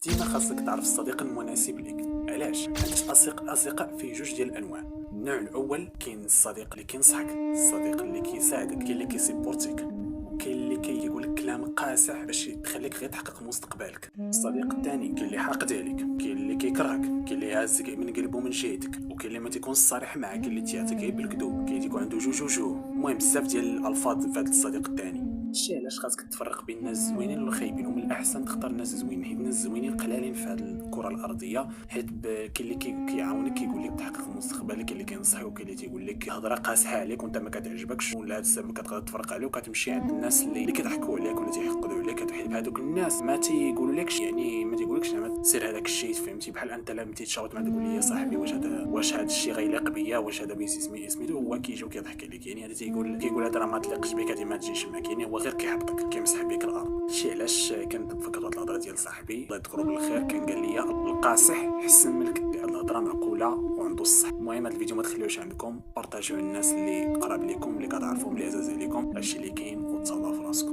ديما خاصك تعرف الصديق المناسب لك. علاش؟ حيت الاصدقاء فيه جوج ديال الانواع. النوع الاول كاين الصديق اللي كينصحك، الصديق اللي كيساعدك، كاين اللي كيسيبورتيك، وكاين اللي كيقول لك كلام قاسح باش تخليك غير تحقق مستقبلك. الصديق الثاني كاين اللي حاقد عليك، كاين اللي كيكرهك، كاين اللي هازك من قلبه من جهتك، وكاين اللي ما تيكونش صريح معك، كاين اللي تيعطيك غير بالكذوب، كاين تيكون عنده جوج وجوه. المهم بزاف ديال الالفاظ في هذا الصديق الثاني. هادشي علاش خاصك تفرق بين الناس الزوينين والخايبين، ومن الاحسن تختار الناس الزوينين، حيت الناس الزوينين قلالين في هذه الكره الارضيه. حيت كاين اللي كيعاونك، كيقول لك تحقق مستقبلك، كاين اللي كينصحك، وكاين اللي تيقول لك هضره قاصحه عليك وانت ما كتعجبكش، ولا هذا السبب كتقدر تفرق عليه وكتمشي عند الناس اللي كيضحكوا عليك ولا تيحقدوا عليك. حيت هذوك الناس ما تيقولوا لكش، يعني ما تيقولكش زعما سير هذاك الشيء، فهمتي؟ بحال انت لما تيتشاوط مع تقول لي يا صاحبي واش هذا الشيء غيليق بيا، واش هذا سميتو، هو كيجي وكيضحك عليك. يعني هذا كيقول هذا راه ما تليقش بك، هذه ما تجيش معك، يعني هو غير كيحبطك، كيمسح بك الارض. هادشي علاش كنتفكر هاد الهضره ديال صاحبي الله يذكره بالخير، كان قال لي القاصح حسن من الكذاب. هاد الهضره معقوله وعنده الصح. المهم هاد الفيديو ما تخليوش عندكم، بارطاجيو الناس اللي قراب لكم، اللي كتعرفوهم، اللي عزاز عليكم. هادشي اللي كاين، وتصاوبوا في راسكم.